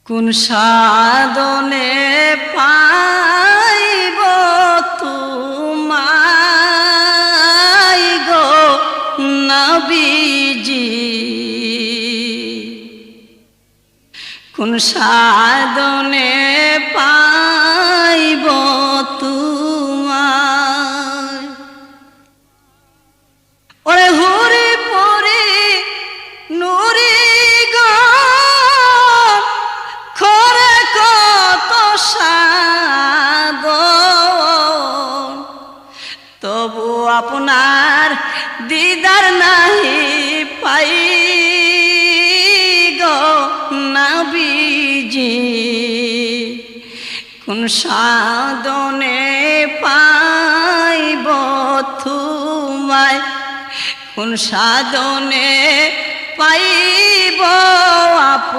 কোন সাধনে পাইব তোমায় গো নবীজি, কোন সাধনে পাইব তোমায়। ওরে হুরি পরে নুরি গো খরে কত সাধন, তবু আপনার দিদার নাহি পাই গো নবীজি। কোন সাধনে পাইব তোমায়, কোন সাধনে পাইব আপন